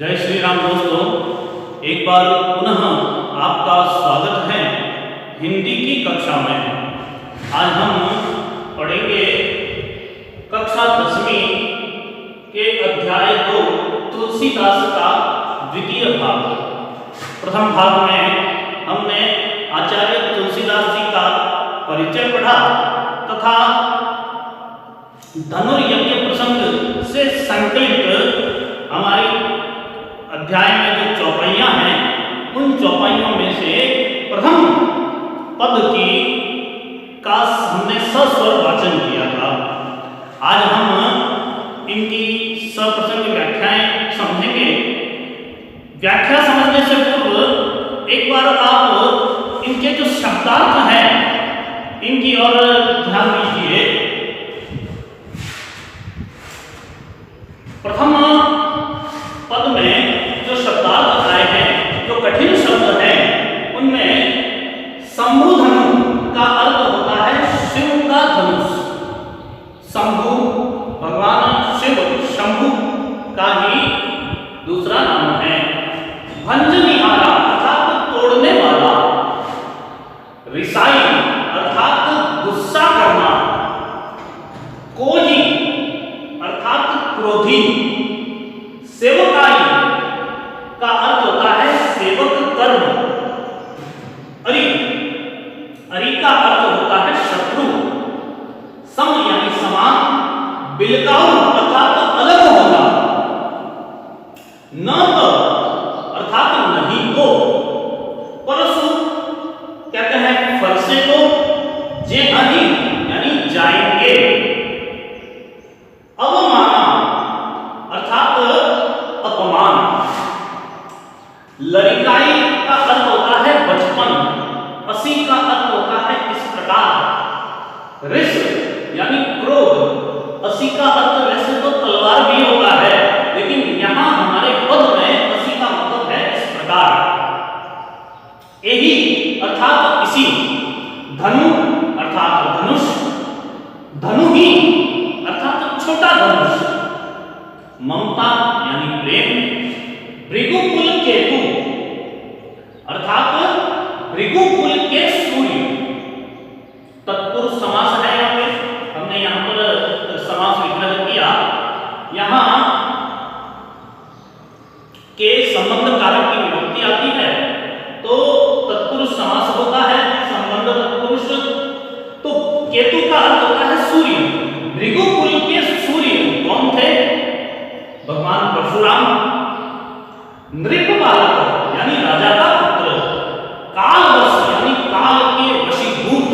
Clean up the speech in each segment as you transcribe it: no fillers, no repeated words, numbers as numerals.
जय श्री राम दोस्तों, एक बार पुनः आपका स्वागत है हिंदी की कक्षा में। आज हम पढ़ेंगे कक्षा 10वीं के अध्याय 2 तुलसीदास का द्वितीय भाग। प्रथम भाग में हमने आचार्य तुलसीदास जी का परिचय पढ़ा तथा धनुर्यज्ञ प्रसंग से संकलित हमारी अध्याय में जो चौपाइयां हैं उन चौपाइयों में से प्रथम पद का हमने सस्वर वाचन किया था। आज हम इनकी सप्रसंग व्याख्याएं समझेंगे। व्याख्या समझने से पूर्व एक बार आप इनके जो शब्दार्थ हैं इनकी ओर ध्यान दीजिए। प्रथम पद में जो शब्दार्थ आए हैं, जो कठिन शब्द हैं, उनमें शंभु धनु का अर्थ होता है शिव का धनुष। शंभु भगवान शिव शंभु का ही दूसरा नाम है। भंजनिहारा अर्थात तोड़ने वाला। रिसाई अर्थात गुस्सा करना। कोजी अर्थात क्रोधी। सेवकाई का अर्थ होता है सेवक कर्म। अरि का अर्थ होता है शत्रु। सम यानी समान। बिलकाऊ अर्थात अलग होना। न अर्थात नहीं को। परसु कहते हैं फरसे को। जे नहीं यानी जाएंगे। अवमाना अर्थात अपमान। लरिकाई का अर्थ होता है बचपन। असी का अर्थ होता है इस प्रकार। रिस यानी क्रोध। असी का अर्थ वैसे तो तलवार भी होता है, लेकिन यहां हमारे पद में असी का मतलब है इस प्रकार। एही अर्थात इसी। धनु अर्थात धनुष। धनु ही अर्थात छोटा धनुष। ममता यानी प्रेम। भृगुकुल केतु अर्थात भृगुकुल के सूर्य। तत्पुरुष समास है। यहाँ पे हमने यहाँ पर समास विग्रह किया। यहाँ के संबंध कारक की विभक्ति आती है तो तत्पुरुष समास होता है। संबंध तत्पुरुष। तो केतु का अर्थ होता है सूर्य। भृगुकुल के सूर्य कौन थे? भगवान परशुराम। नृप बालक यानी राजा का पुत्र। कालवश यानी काल के वशीभूत।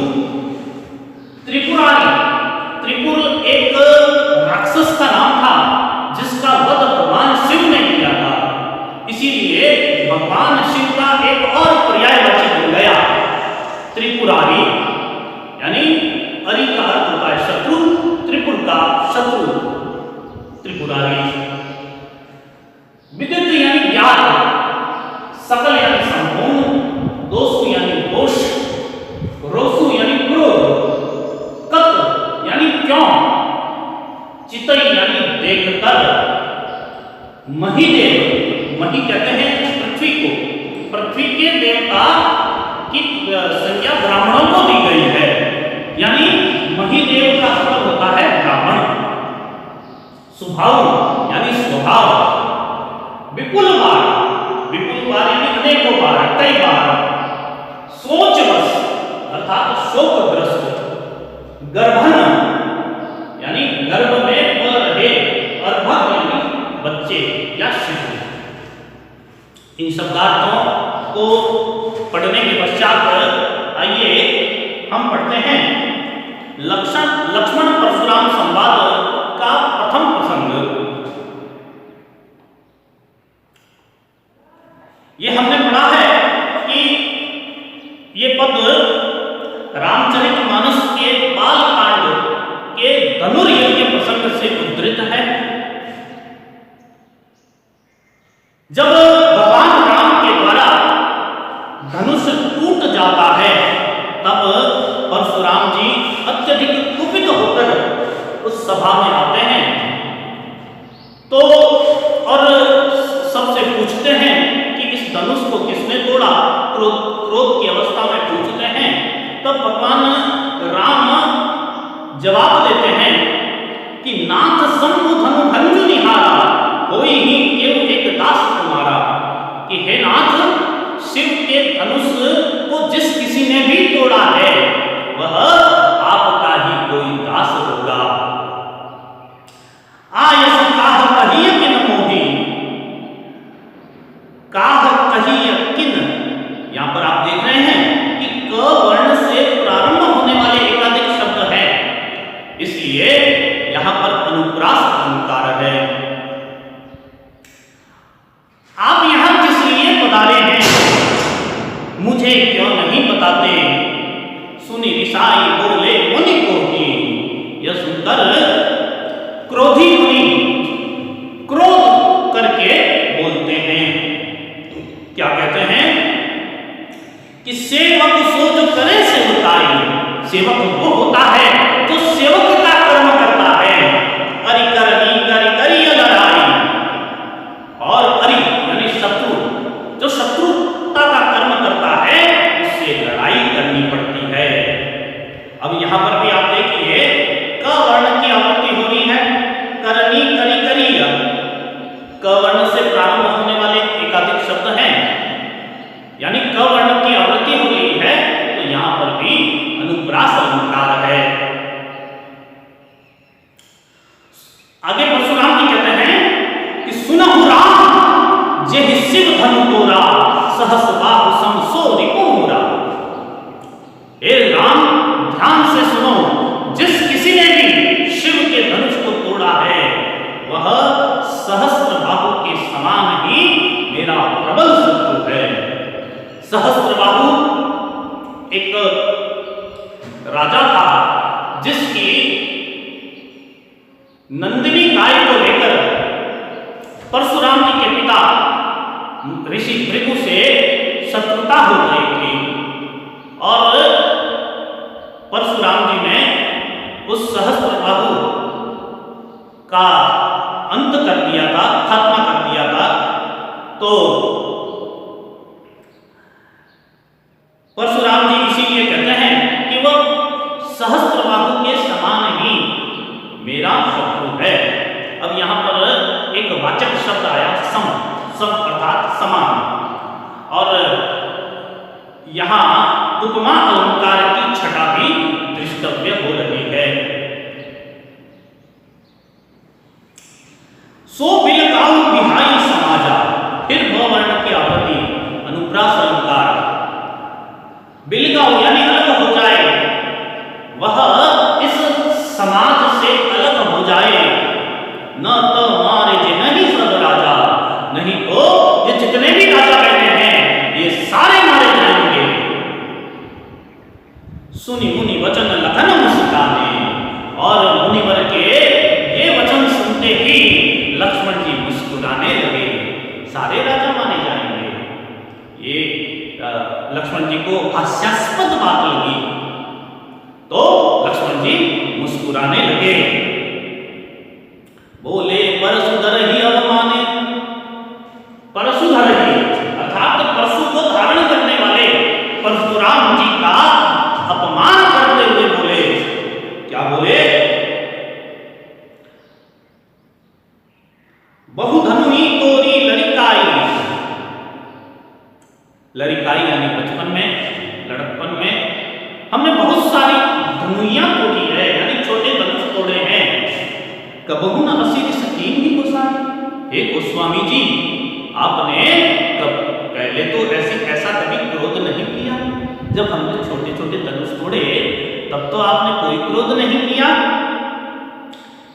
त्रिपुरारी। त्रिपुर एक राक्षस का नाम था जिसका वध भगवान शिव ने किया था, इसीलिए भगवान शिव का एक और पर्यायवाची बन गया त्रिपुरारी। यानी अरि का अर्थ होता है शत्रु। त्रिपुर का शत्रु त्रिपुरारी। विदित यानी ज्ञात। सकल यानी संपूर्ण। दोषु यानी दोष। रोसु यानी क्रोध। कत यानी क्यों। चितई यानी देखकर। महिदेव। मही कहते हैं पृथ्वी को। पृथ्वी के देवता की संज्ञा ब्राह्मणों को दी गई है, यानी महिदेव का मतलब होता है ब्राह्मण। स्वभाव यानी स्वभाव। विपुल बार। विपुल बार यानी अनेकों बार, कई बार। सोचवश अर्थात शोकग्रस्त। गर्भन यानी गर्भ में पल रहे। अर्भक यानी बच्चे या शिशु। इन शब्दार्थों को पढ़ने के पश्चात आइए हम पढ़ते हैं लक्ष्मण परशुराम संवाद का प्रथम प्रसंग। ये हमने पढ़ा है कि ये पद रामचरितमानस के बाल कांड के धनुर्यज्ञ प्रसंग से उद्धृत है। जब भगवान राम के द्वारा धनुष टूट जाता है तब परशुराम जी अत्यधिक कुपित होकर उस सभा में आते हैं। तो और सबसे तोड़ा, क्रोध की अवस्था में पहुंच चुके हैं, तब भगवान राम जवाब देते हैं कि नाथ शंभु धनु भंजु निहारा, कोई ही केवल एक दास तुम्हारा। कि हे नाथ, शिव के धनुष को जिस किसी ने भी तोड़ा है वह आपका ही कोई दास होगा। आयस काह कहिय किन मोहि, काह कहिय किन, यहां पर आप देख रहे हैं कि क वर्ण से प्रारंभ होने वाले एकाधिक शब्द है, इसलिए यहां पर अनुप्रास अलंकार है। आप यहां किस लिए पधारे हैं, मुझे क्यों नहीं बताते। सुनी ऋषाई बोले मुनि को ही, यह सुनकर क्रोधी मुनि क्रोध करके बोलते हैं। क्या कहते हैं कि सेवक सो जो करे सेवकाई, सेवक वो होता है जो सेवक का कर्म करता है। अरि करनी करि करि लड़ाई, और अरि यानी शत्रु, जो शत्रुता का कर्म करता है उससे लड़ाई करनी पड़ती है। अब यहां पर भी आप देखिए क वर्ण की आवृत्ति हो रही है, करनी करि करि, क वर्ण से प्रारंभ होने वाले एकाधिक शब्द हैं, यानी क वर्ण की आवृत्ति हो रही है, तो यहां पर भी अनुप्रास अलंकार है। आगे परशुराम जी कहते हैं कि सुनहु राम जेहि शिव धनु तोरा, सहस बाहु सम सो रिपुरा। हे राम, ध्यान से सुनो, जिस किसी ने भी शिव के धनुष को तोड़ा है वह सहस्त्र बाहु के समान ही मेरा प्रबल शत्रु है। सहस्त्र बाहु एक राजा था जिसकी नंदिनी गाय को लेकर परशुराम जी के पिता ऋषि भृगु से शत्रुता हो गई थी, और परशुराम जी ने उस सहस्त्र बाहु का अंत कर दिया था, खात्मा कर दिया था। तो परशुराम जी इसीलिए कहते हैं कि वह सहस्त्र बाहु के समान ही मेरा शत्रु है। अब यहां पर एक वाचक शब्द आया सम, सम अर्थात समान, और यहां उपमा अलंकार की छटा भी दृष्टव्य हो रही है। सो बिलकाउ बिहाई समाजा, फिर ब वर्ण की आवृत्ति अनुप्रास अलंकार, बिलगाऊ यानी अलग हो जाए, वह इस समाज से अलग हो जाए। न तो मारे जे नहीं सब राजा, नहीं तो ये जितने भी राजा बैठे हैं ये सारे मारे जाएंगे। सुनी मुनि वचन लखन मुस्काने, और मुनिवर के ये वचन सुनते ही लक्ष्मण जी मुस्कुराने लगे। सारे राजा माने जाएंगे, ये लक्ष्मण जी को हास्यास्पद बात लगी, तो लक्ष्मण जी मुस्कुराने लगे। बोले परशुधर ही अवमाने, परशुधर ही अर्थात परशु को धारण करने वाले परशुराम जी का अपमान करते हुए बोले। क्या बोले? बहुधनुई तोरी लड़िकाई, लड़िकाई यानी बचपन में, लड़कपन में हमने बहुत सारी धनुइयां तोड़ी है, यानी छोटे धनुष तोड़े हैं। कबहु न असीर सकीन ही गोसाई, हे गोस्वामी जी, आपने कब पहले तो ऐसा कभी क्रोध नहीं किया। जब हमने छोटे छोटे धनुष तोड़े तब तो आपने कोई क्रोध नहीं किया।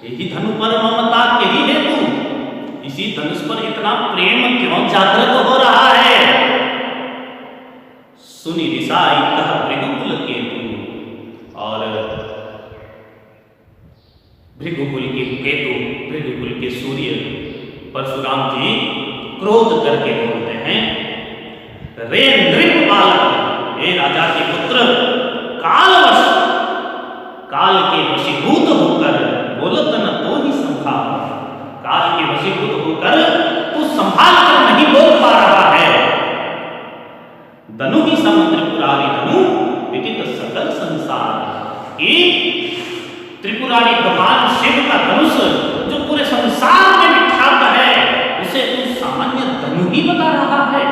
यही धनु पर ममता के ही हेतु, इसी धनुष पर इतना प्रेम क्यों जागृत हो रहा है। सुनी ऋषाई कह भृगुकुल केतु, और भृगुकुल के केतु, भृगुकुल के सूर्य परशुराम जी क्रोध करके बोलते हैं, रे नृप बालक, हे राजा के पुत्र, कालवश, काल के वशीभूत होकर, बोलत न तो ही संभाल, काल के वशीभूत होकर तू संभाल कर नहीं बोल पा रहा है। त्रिपुरारी भगवान शिव का धनुष जो पूरे संसार में विख्यात है, उसे तू सामान्य धनु ही बता रहा है।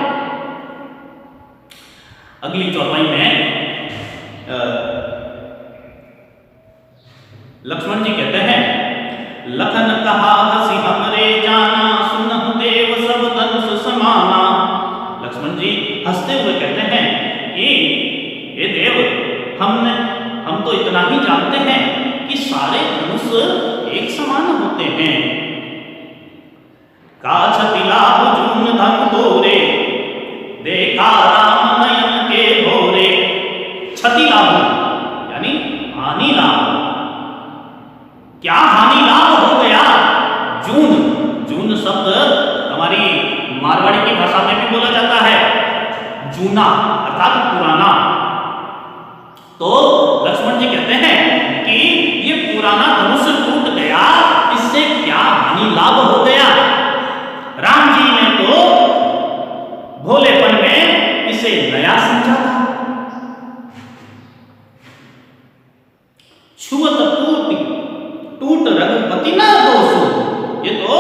अगली चौपाई में लक्ष्मण जी कहते हैं, लखन कहा हसी हमरे जाना, सुनहु देव सब धनुष समाना। लक्ष्मण जी हंसते हुए कहते हैं कि हे देव, हम तो इतना ही जानते हैं कि सारे धनुष एक समान होते हैं। काछति लाभ जून धन तोरे, देखा राम नयन के भोरे। क्षति लाभ यानी हानि लाभ। क्या हानि लाभ हो गया? जून, जून शब्द हमारी मारवाड़ी की भाषा में भी बोला जाता है, जूना अर्थात पुराना। तो लक्ष्मण जी कहते हैं कि ये पुराना धनुष टूट गया, इससे क्या हानि लाभ हो गया? राम जी ने तो भोलेपन में इसे नया समझा था। छुअत टूट रघुपति ना दोष, ये तो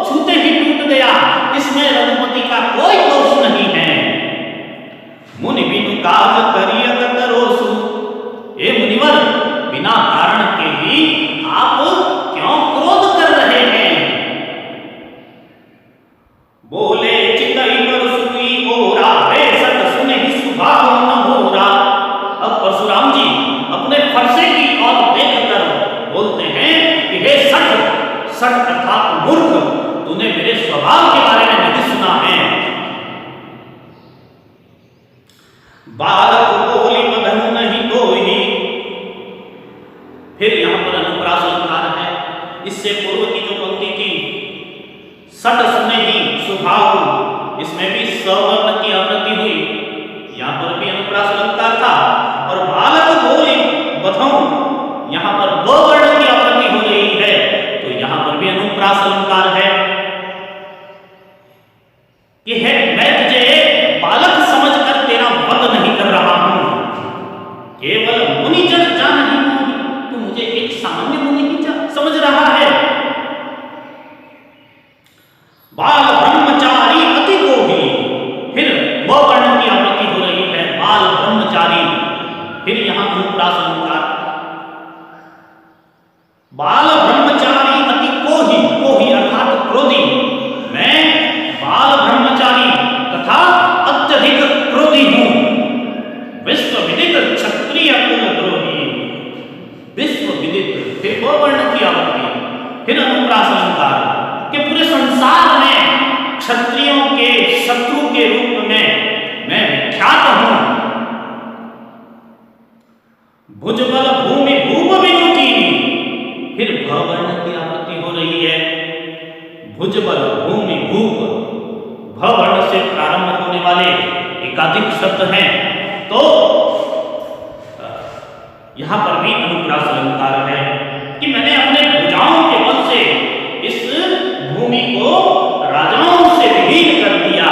छूते ही टूट गया, इसमें रघुपति का कोई दोष नहीं है। मुनि बिनु काज करियत तरोसु, हे मुनिवर, बिना कारण के ही आप क्यों क्रोध कर रहे हैं? बोले चितई पर सुई ओरा, रे सत सुने ही सुभाव न मोरा। अब परशुराम जी अपने फरसे की ओर देखकर बोलते हैं कि हे सठ, सठ अर्थात मूर्ख, तूने मेरे स्वभाव के बारे में नहीं सुना है। बालक बोली बधनु नहीं कोई। फिर यहां पर अनुप्रास अलंकार है। इससे पूर्व की जो पंक्ति थी, सट सुने ही स्वभाव, इसमें भी सवर्ण की आवृत्ति हुई, यहां पर भी अनुप्रास अलंकार था। और बालक बोली बधौ, यहां पर दो वर्ण की आवृत्ति हो रही है, तो यहां पर भी अनुप्रास अलंकार है कि है मैं तुझे बालक समझकर तेरा वध नहीं कर रहा हूं, केवल मुनि जन जान ही मोहि, तू मुझे एक सामान्य मुनि ही समझ रहा है। बाल ब्रह्मचारी अति कोहि, फिर वो वर्ण की आवृत्ति हो रही है, बाल ब्रह्मचारी। फिर यहां अनुप्रास अलंकार, बाल ब्रह्मचारी अति कोहि, कोहि अर्थात क्रोधी, मैं बाल ब्रह्मचारी तथा अत्यधिक क्रोधी हूं। विश्व विदित क्षत्रिय कुल द्रोही, विश्व विदित, फिर वो वर्ण की आवृत्ति, फिर अनुप्रास अलंकार कि पूरे संसार में क्षत्रियों के शत्रु के रूप में मैं विख्यात हूं। भुजबल भूमि भूप विमुखी, फिर भवर्ण की आवृत्ति हो रही है, भुजबल भूमि भूप, भवर्ण से प्रारंभ होने वाले एकाधिक शब्द हैं, तो यहां पर भी अनुप्रास अलंकार है कि मैंने अपने भुजाओं के बल से इस भूमि को राजाओं से विहीन कर दिया।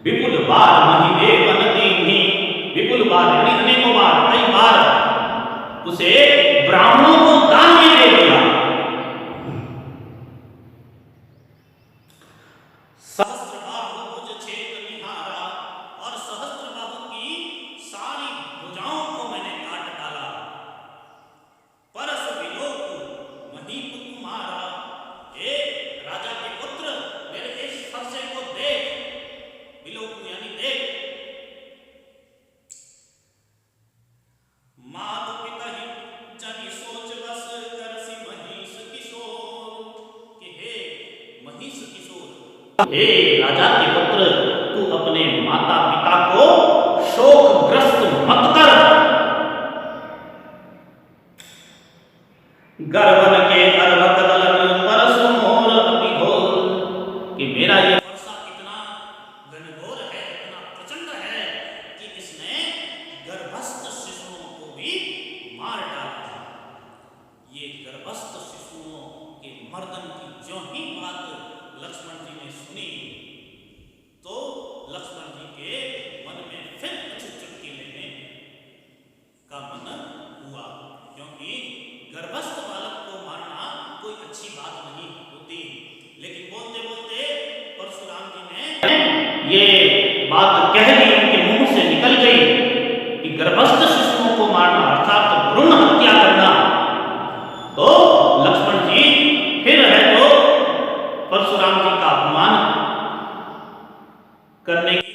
विपुल बार महिदेव नदीहि, विपुल बार यानी अनेकों बार, कई बार उसे ब्राह्मणों को दान में दे दिया। सहस्त्रबाहु भुज छेद निहारा, और सहस्त्रबाहु की सारी भुजाओं को मैंने काट डाला। परस विलोक महीप तुम्हारा, हे राजा के पुत्र, मेरे इस फरसे को देख, विलोक यानी देख। मात पिता ही जनि सोच बस करसी महिष किशोर, कि हे महिष किशोर, हे राजा के पुत्र, तू अपने माता पिता को शोकग्रस्त मत कर। गर्वन के अर्भक दलन परसु मोर अति घोर, कि मेरा ये फरसा इतना घनघोर है, इतना प्रचंड है कि इसने गर्भस्थ शिशुओं को भी मार डाला। ये गर्भस्थ शिशुओं के मर्दन की जो ही बात लक्ष्मण जी ने सुनी, तो लक्ष्मण जी के मन में फिर कुछ चुटकी लेने का मन हुआ, क्योंकि ये बात कह दी, उनके मुंह से निकल गई कि गर्भस्थ शिशुओं को मारना अर्थात भ्रूण हत्या करना, तो लक्ष्मण जी फिर है तो परशुराम जी का अपमान करने की